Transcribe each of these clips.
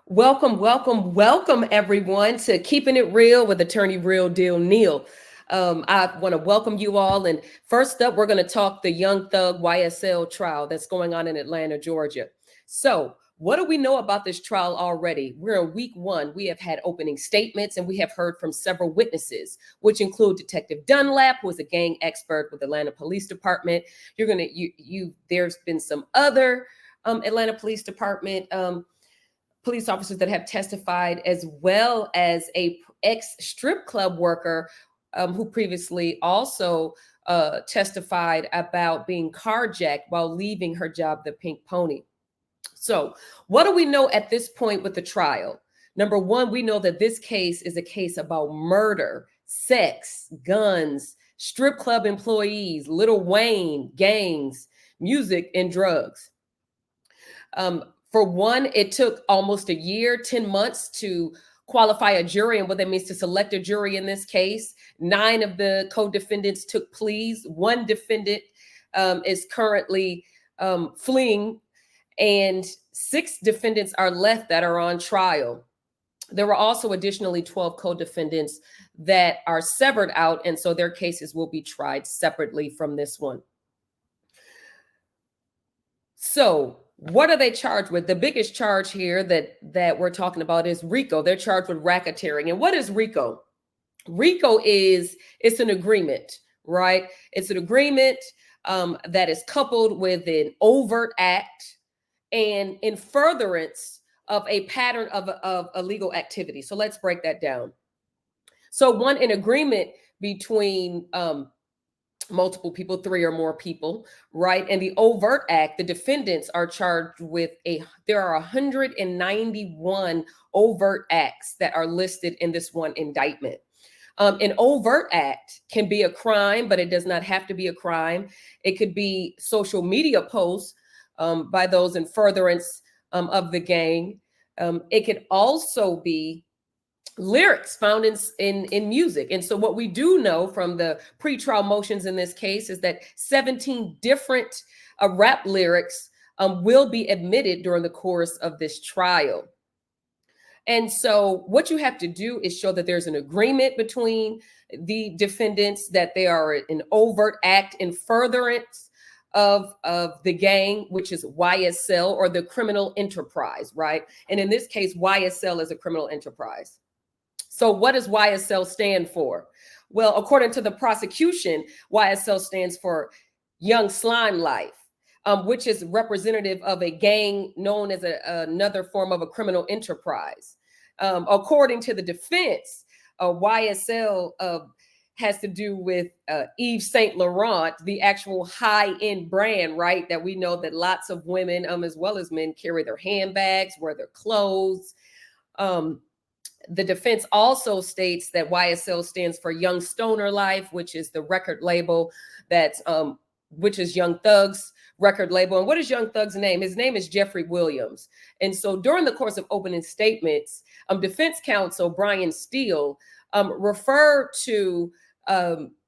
Welcome, welcome, welcome, everyone, to Keeping It Real with Attorney Real Deal Neal. I want to welcome you all. And first up, we're going to talk the Young Thug YSL trial that's going on in Atlanta, Georgia. So, what do we know about this trial already? We're in week one. We have had opening statements and we have heard from several witnesses, which include Detective Dunlap, who is a gang expert with Atlanta Police Department. There's been some other Atlanta Police Department police officers that have testified, as well as a ex strip club worker who previously also testified about being carjacked while leaving her job, the Pink Pony. So, what do we know at this point with the trial? Number one, we know that this case is a case about murder, sex, guns, strip club employees, Lil Wayne, gangs, music, and drugs. For one, it took almost a year, 10 months to qualify a jury, and what that means to select a jury in this case. 9 of the co-defendants took pleas. One defendant is currently fleeing, and 6 defendants are left that are on trial. There were also additionally 12 co-defendants that are severed out, and so their cases will be tried separately from this one. So, what are they charged with? The biggest charge here that we're talking about is RICO. They're charged with racketeering. And what is RICO? RICO it's an agreement, right? It's an agreement that is coupled with an overt act and in furtherance of a pattern of illegal activity. So let's break that down. So one, an agreement between multiple people, 3 or more people, right? And the overt act, the defendants are charged with there are 191 overt acts that are listed in this one indictment. An overt act can be a crime, but it does not have to be a crime. It could be social media posts by those in furtherance of the gang. It could also be lyrics found in music. And so what we do know from the pretrial motions in this case is that 17 different rap lyrics will be admitted during the course of this trial. And so what you have to do is show that there's an agreement between the defendants, that they are an overt act in furtherance of the gang, which is YSL, or the criminal enterprise, right? And in this case, YSL is a criminal enterprise. So what does YSL stand for? Well, according to the prosecution, YSL stands for Young Slime Life, which is representative of a gang known as another form of a criminal enterprise. According to the defense, YSL has to do with Yves Saint Laurent, the actual high-end brand, right? That we know that lots of women, as well as men, carry their handbags, wear their clothes. The defense also states that YSL stands for Young Stoner Life, which is the record label which is Young Thug's record label. And what is Young Thug's name? His name is Jeffrey Williams. And so during the course of opening statements, defense counsel Brian Steele referred to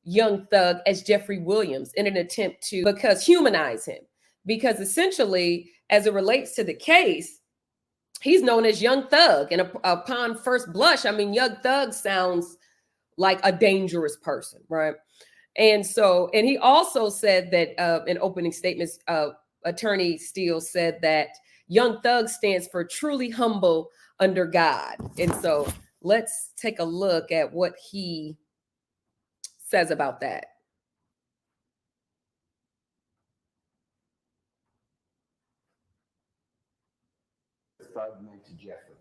Young Thug as Jeffrey Williams in an attempt to humanize him. Because essentially, as it relates to the case, he's known as Young Thug. And upon first blush, I mean, Young Thug sounds like a dangerous person, right? And he also said that in opening statements, Attorney Steele said that Young Thug stands for truly humble under God. And so let's take a look at what he says about that. Thug meant to Jeffrey.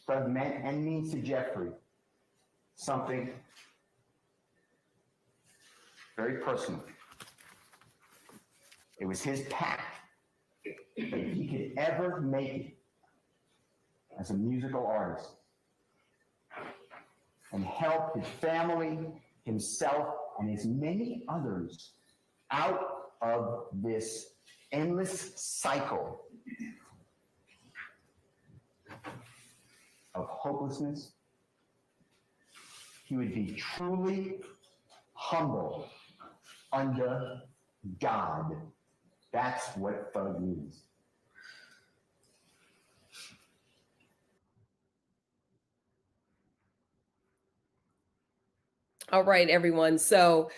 Thug meant and means to Jeffrey something very personal. It was his path that if he could ever make it as a musical artist and help his family, himself, and his many others out of this endless cycle of hopelessness, he would be truly humble under God. That's what Thug means. All right, everyone. So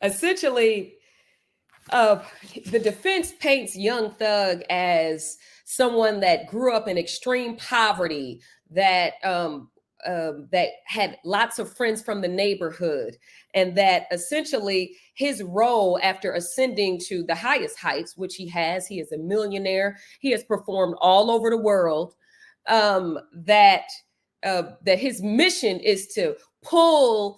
essentially, uh, the defense paints Young Thug as someone that grew up in extreme poverty, that had lots of friends from the neighborhood, and that essentially his role after ascending to the highest heights, which he is a millionaire, he has performed all over the world. That his mission is to pull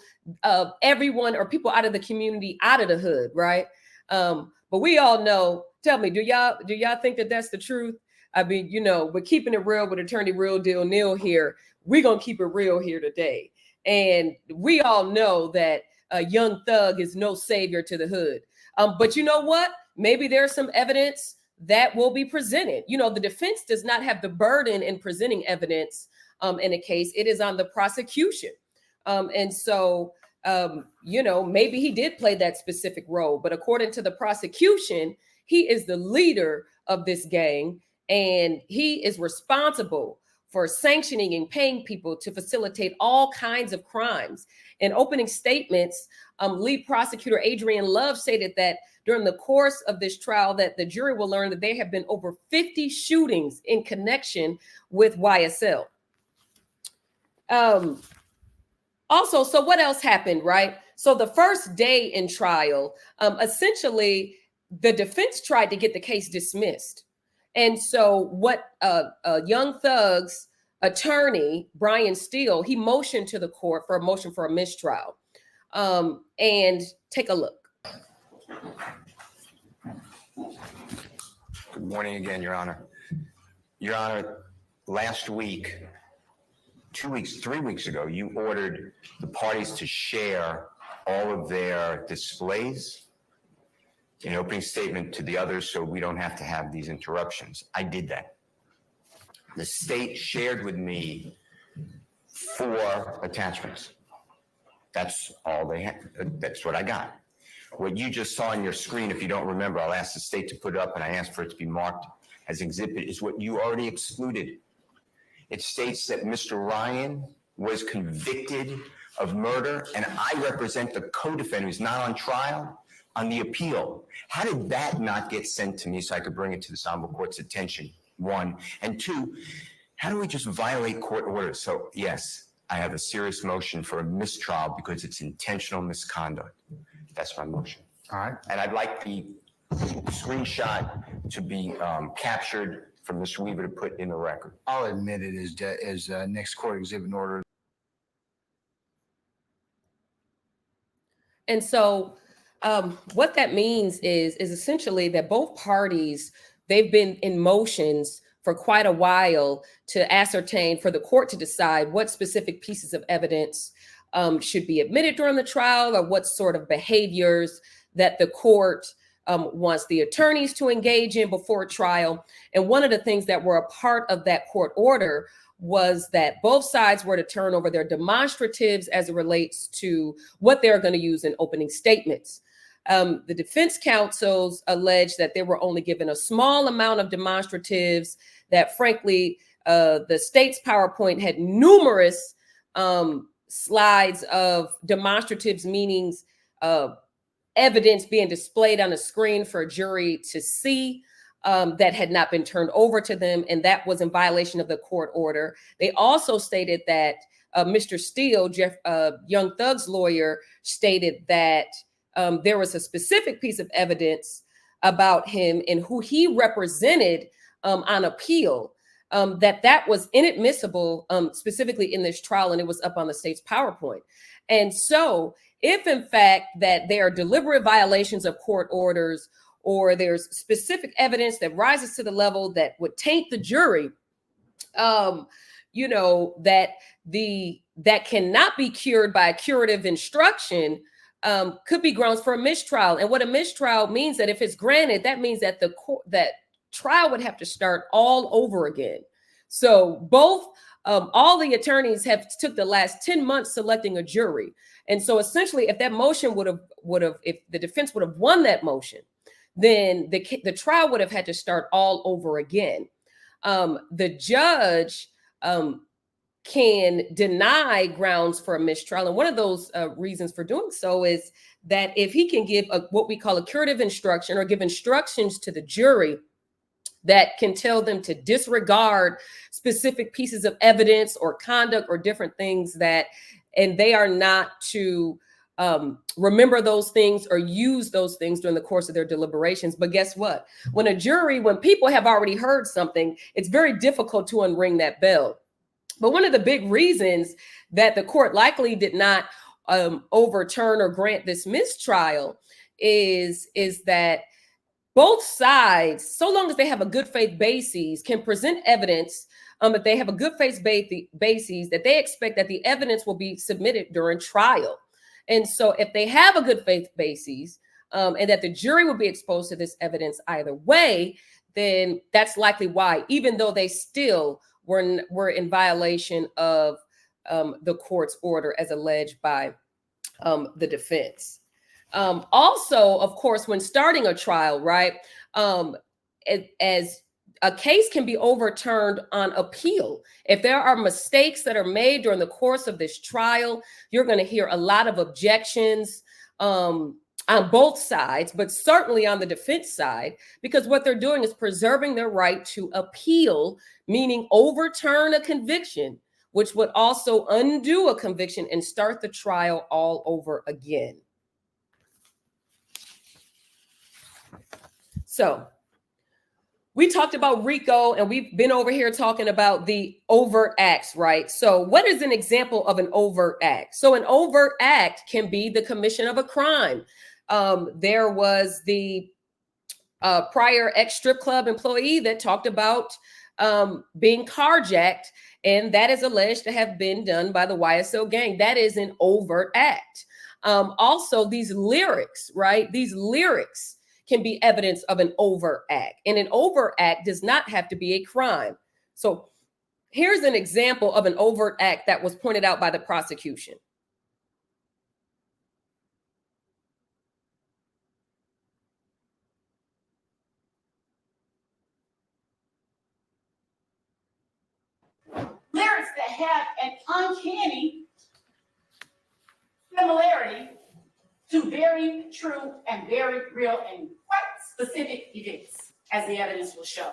everyone or people out of the community out of the hood, right? But we all know. Tell me, do y'all think that that's the truth? I mean, we're keeping it real with attorney Real Deal Neal here. We're gonna keep it real here today, and we all know that Young Thug is no savior to the hood. But you know what? Maybe there's some evidence that will be presented. The defense does not have the burden in presenting evidence in a case. It is on the prosecution, and so maybe he did play that specific role, but according to the prosecution, he is the leader of this gang, and he is responsible for sanctioning and paying people to facilitate all kinds of crimes. In opening statements, lead prosecutor Adrian Love stated that during the course of this trial, that the jury will learn that there have been over 50 shootings in connection with YSL. Also, so what else happened, right? So the first day in trial, essentially, the defense tried to get the case dismissed. And so what Young Thug's attorney, Brian Steele, he motioned to the court for a motion for a mistrial. And take a look. Good morning again, Your Honor. Your Honor, last week, 2 weeks, 3 weeks ago, you ordered the parties to share all of their displays in opening statement to the others so we don't have to have these interruptions. I did that. The state shared with me 4 attachments. That's all they had. That's what I got. What you just saw on your screen, if you don't remember, I'll ask the state to put it up and I asked for it to be marked as exhibit, is what you already excluded. It states that Mr. Ryan was convicted of murder, and I represent the co-defendant who's not on trial on the appeal. How did that not get sent to me so I could bring it to the honorable court's attention? 1. And 2, how do we just violate court orders? So yes, I have a serious motion for a mistrial because it's intentional misconduct. That's my motion. All right. And I'd like the screenshot to be captured from Mr. Weaver to put in the record. I'll admit it as next court exhibit in order. And so what that means is essentially that both parties, they've been in motions for quite a while to ascertain, for the court to decide what specific pieces of evidence should be admitted during the trial, or what sort of behaviors that the court wants the attorneys to engage in before trial. And one of the things that were a part of that court order was that both sides were to turn over their demonstratives as it relates to what they're going to use in opening statements. The defense counsels alleged that they were only given a small amount of demonstratives, that frankly, the state's PowerPoint had numerous slides of demonstratives, meanings, evidence being displayed on a screen for a jury to see, that had not been turned over to them, and that was in violation of the court order. They also stated that Mr. Steele, Young Thug's lawyer, stated that there was a specific piece of evidence about him and who he represented on appeal, that was inadmissible, specifically in this trial, and it was up on the state's PowerPoint. And so if in fact that there are deliberate violations of court orders, or there's specific evidence that rises to the level that would taint the jury, that cannot be cured by a curative instruction, could be grounds for a mistrial. And what a mistrial means, that if it's granted, that means that that trial would have to start all over again. So both all the attorneys have took the last 10 months selecting a jury. And so essentially, if that motion would have if the defense would have won that motion, then the trial would have had to start all over again. The judge can deny grounds for a mistrial. And one of those reasons for doing so is that if he can give what we call a curative instruction, or give instructions to the jury that can tell them to disregard specific pieces of evidence or conduct or different things, that, and they are not to remember those things or use those things during the course of their deliberations. But guess what? When people have already heard something, it's very difficult to unring that bell. But one of the big reasons that the court likely did not overturn or grant this mistrial is that both sides, so long as they have a good faith basis, can present evidence that they have a good faith basis, that they expect that the evidence will be submitted during trial. And so if they have a good faith basis and that the jury will be exposed to this evidence either way, then that's likely why, even though they still were in violation of the court's order as alleged by the defense. Also, of course, when starting a trial, right, as a case can be overturned on appeal. If there are mistakes that are made during the course of this trial, you're going to hear a lot of objections on both sides, but certainly on the defense side, because what they're doing is preserving their right to appeal, meaning overturn a conviction, which would also undo a conviction and start the trial all over again. So we talked about RICO, and we've been over here talking about the overt acts, right? So what is an example of an overt act? So an overt act can be the commission of a crime. There was the prior ex-strip club employee that talked about being carjacked, and that is alleged to have been done by the YSL gang. That is an overt act. Also, these lyrics, right? These lyrics can be evidence of an overt act. And an overt act does not have to be a crime. So here's an example of an overt act that was pointed out by the prosecution. Lyrics that have an uncanny similarity to very true and very real and quite specific events, as the evidence will show.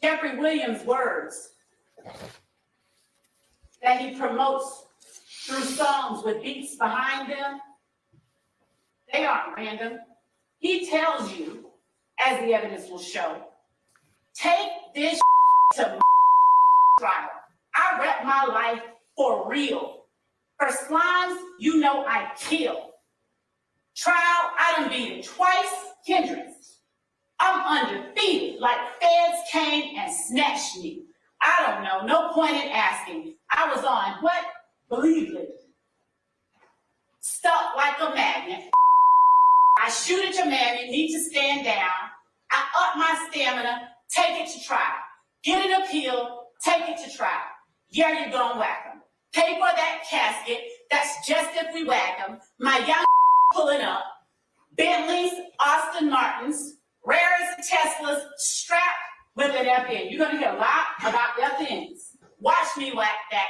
Jeffrey Williams' words that he promotes through songs with beats behind them, they aren't random. He tells you, as the evidence will show, take this to trial. I rep my life for real. For slimes, you know I kill. Trial, I done beat it twice, hindrance. I'm undefeated, like feds came and snatched me. I don't know, no point in asking. I was on what? Believe it. Stuck like a magnet. I shoot at your man, you need to stand down. I up my stamina, take it to trial. Get an appeal, take it to trial. Yeah, you're gonna whack them. Pay for that casket, that's just if we whack them. My young pulling up. Bentleys, Austin Martins, rare as the Teslas, strapped with an FN. You're gonna hear a lot about FNs. Watch me whack that.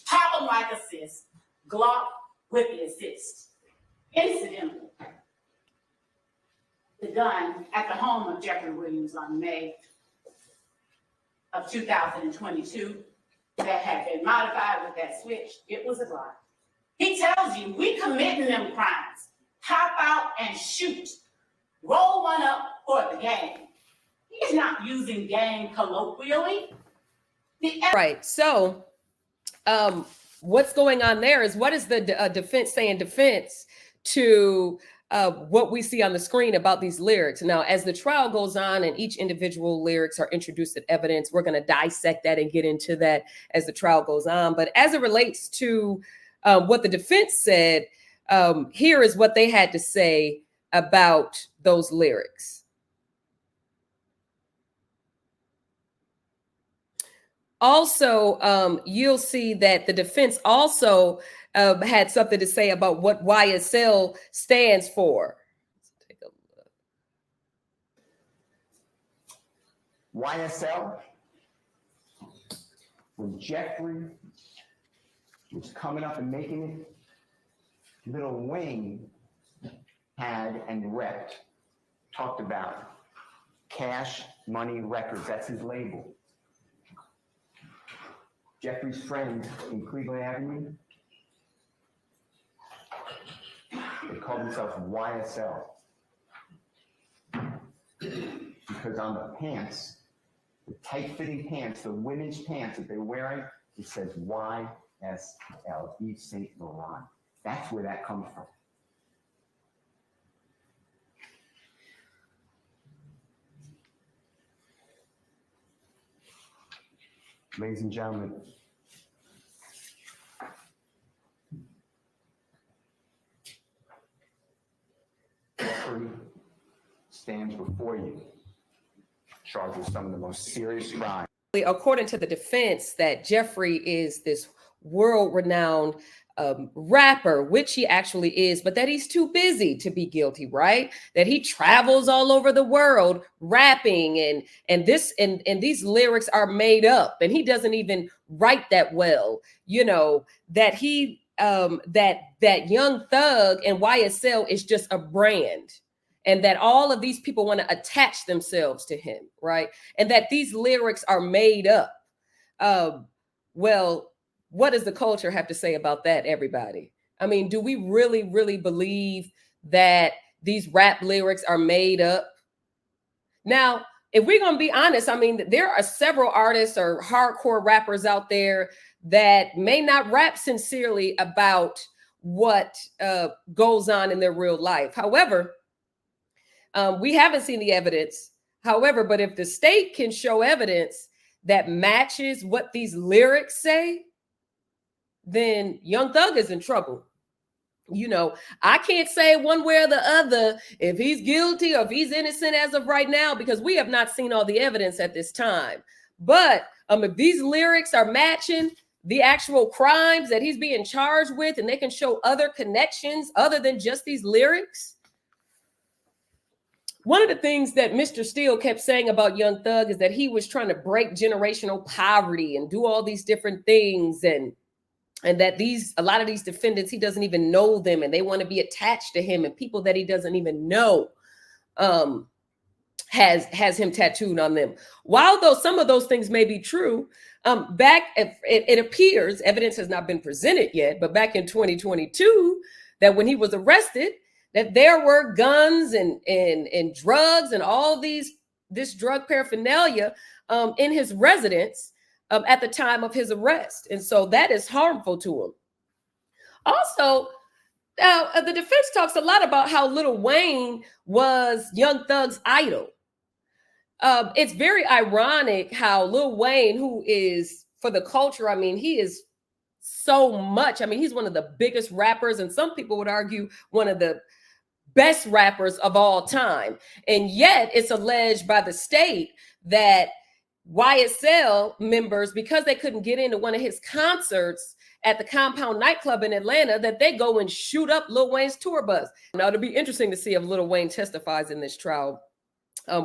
Pop them like assist. Glock with the assist. Incidentally, the gun at the home of Jeffrey Williams on May of 2022 that had been modified with that switch, it was a Glock. He tells you, we committing them crimes. Hop out and shoot. Roll one up for the gang. He's not using gang colloquially. Right. So what's going on there is, what is the defense saying defense to what we see on the screen about these lyrics? Now, as the trial goes on and each individual lyrics are introduced as evidence, we're going to dissect that and get into that as the trial goes on. But as it relates to what the defense said, here is what they had to say about those lyrics. Also, you'll see that the defense also had something to say about what YSL stands for. Let's take a look. YSL when Jeffrey was coming up and making it, Lil Wayne had and talked about Cash Money Records. That's his label. Jeffrey's friends in Cleveland Avenue, they called themselves YSL. Because on the pants, the tight-fitting pants, the women's pants that they're wearing, it says YSL, Yves Saint Laurent. That's where that comes from. Ladies and gentlemen, Jeffrey stands before you, charged with some of the most serious crimes. According to the defense, that Jeffrey is this world-renowned rapper, which he actually is, but that he's too busy to be guilty, right? That he travels all over the world rapping, and these lyrics are made up, and he doesn't even write that well. You know, that he that Young Thug and YSL is just a brand, and that all of these people want to attach themselves to him, right? And that these lyrics are made up. Well, what does the culture have to say about that, everybody? I mean, do we really, really believe that these rap lyrics are made up? Now, if we're going to be honest, I mean, there are several artists or hardcore rappers out there that may not rap sincerely about what goes on in their real life. However, we haven't seen the evidence. However, but if the state can show evidence that matches what these lyrics say, then Young Thug is in trouble. You know, I can't say one way or the other if he's guilty or if he's innocent as of right now, because we have not seen all the evidence at this time. But if these lyrics are matching the actual crimes that he's being charged with, and they can show other connections other than just these lyrics. One of the things that Mr. Steele kept saying about Young Thug is that he was trying to break generational poverty and do all these different things, and that a lot of these defendants, he doesn't even know them, and they want to be attached to him, and people that he doesn't even know has him tattooed on them. While though some of those things may be true, it appears, evidence has not been presented yet, but back in 2022, that when he was arrested, that there were guns and drugs and all this drug paraphernalia in his residence at the time of his arrest. And so that is harmful to him. Also, the defense talks a lot about how Lil Wayne was Young Thug's idol. It's very ironic how Lil Wayne, who is, for the culture, I mean, he is so much. I mean, he's one of the biggest rappers, and some people would argue one of the best rappers of all time. And yet it's alleged by the state that YSL members, because they couldn't get into one of his concerts at the Compound nightclub in Atlanta, that they go and shoot up Lil Wayne's tour bus. Now, it'll be interesting to see if Lil Wayne testifies in this trial.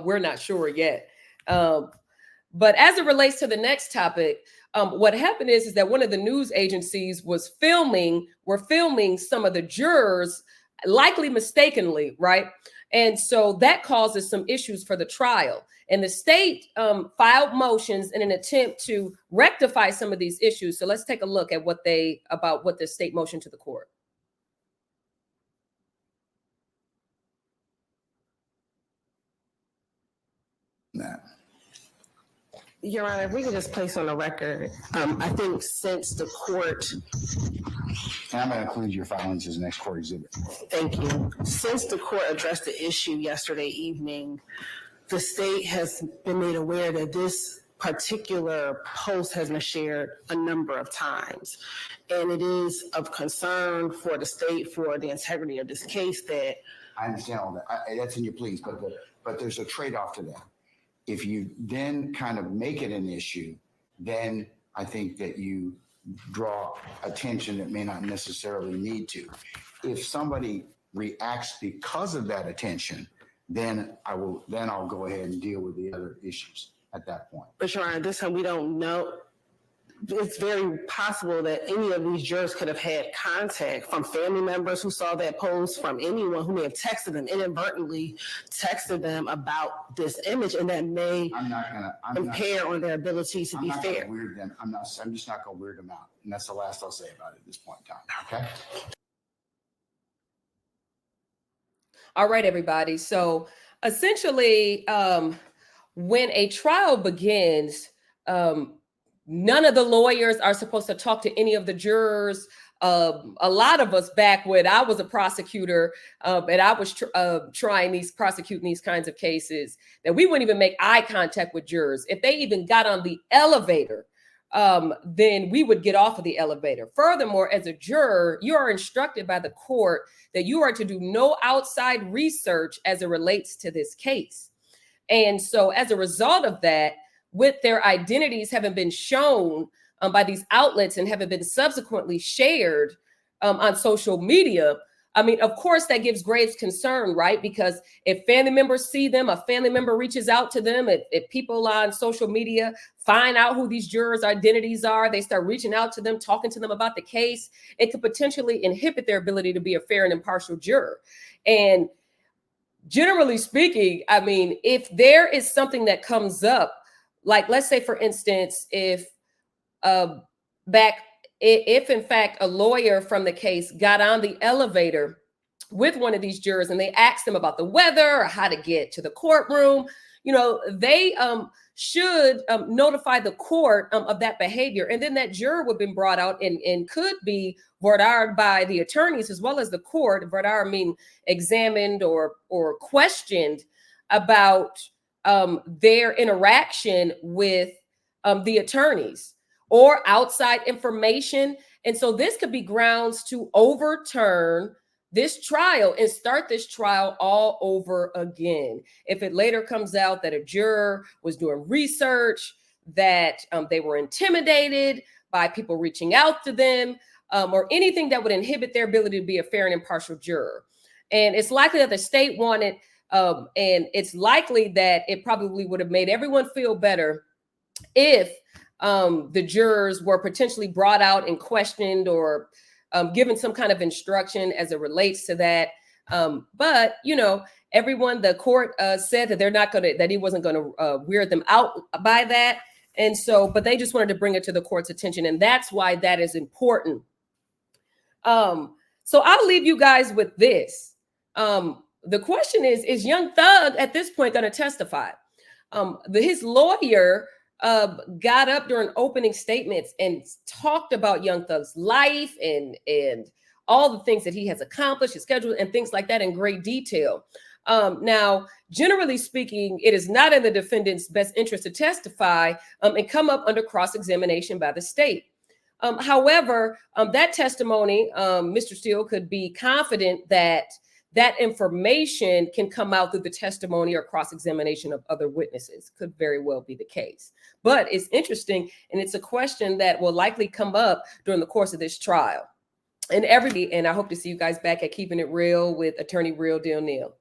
We're not sure yet. But as it relates to the next topic, what happened is that one of the news agencies were filming some of the jurors, likely mistakenly, right? And so that causes some issues for the trial. And the state filed motions in an attempt to rectify some of these issues. So let's take a look at what the state motion to the court. Your Honor, if we could just place on the record, I think since the court, And I'm going to include your filings as next court exhibit. thank you, since the court addressed the issue yesterday evening, the state has been made aware that this particular post has been shared a number of times. And it is of concern for the state, for the integrity of this case, that I understand all that. That's in your pleas, but there's a trade-off to that. If you then kind of make it an issue, then I think that you draw attention that may not necessarily need to. If somebody reacts because of that attention, then I'll go ahead and deal with the other issues at that point. But Your Honor, this time we don't know. it's very possible that any of these jurors could have had contact from family members who saw that post, from anyone who may have texted them, inadvertently texted them about this image, and that may impair on their ability to be fair. I'm just not gonna weird them out. And that's the last I'll say about it at this point in time, okay? All right, everybody. So essentially, when a trial begins, none of the lawyers are supposed to talk to any of the jurors. A lot of us, back when I was a prosecutor and I was prosecuting these kinds of cases, that we wouldn't even make eye contact with jurors. If they even got on the elevator, then we would get off of the elevator. Furthermore, as a juror, you are instructed by the court that you are to do no outside research as it relates to this case. And so as a result of that, with their identities having been shown by these outlets and having been subsequently shared on social media, I mean, of course, that gives grave concern, right? Because if family members see them, a family member reaches out to them, if people on social media find out who these jurors' identities are, they start reaching out to them, talking to them about the case, it could potentially inhibit their ability to be a fair and impartial juror. And generally speaking, I mean, if there is something that comes up, like let's say, for instance, if in fact a lawyer from the case got on the elevator with one of these jurors and they asked them about the weather or how to get to the courtroom, they should notify the court of that behavior. And then that juror would have been brought out and could be voir dire by the attorneys as well as the court. Voir dire mean examined or questioned about their interaction with the attorneys or outside information. And so this could be grounds to overturn this trial and start this trial all over again. If it later comes out that a juror was doing research, that they were intimidated by people reaching out to them, or anything that would inhibit their ability to be a fair and impartial juror. And it's likely that the state wanted, and it's likely that it probably would have made everyone feel better if the jurors were potentially brought out and questioned or given some kind of instruction as it relates to that. But the court said that that he wasn't going to weird them out by that. And so, but they just wanted to bring it to the court's attention. And that's why that is important. So I'll leave you guys with this. The question is Young Thug at this point going to testify? His lawyer got up during opening statements and talked about Young Thug's life and all the things that he has accomplished, his schedule, and things like that in great detail. Now, generally speaking, it is not in the defendant's best interest to testify and come up under cross-examination by the state. However, that testimony, Mr. Steele could be confident that that information can come out through the testimony or cross-examination of other witnesses. Could very well be the case. But it's interesting, and it's a question that will likely come up during the course of this trial. And I hope to see you guys back at Keeping It Real with attorney Real Deal Neal.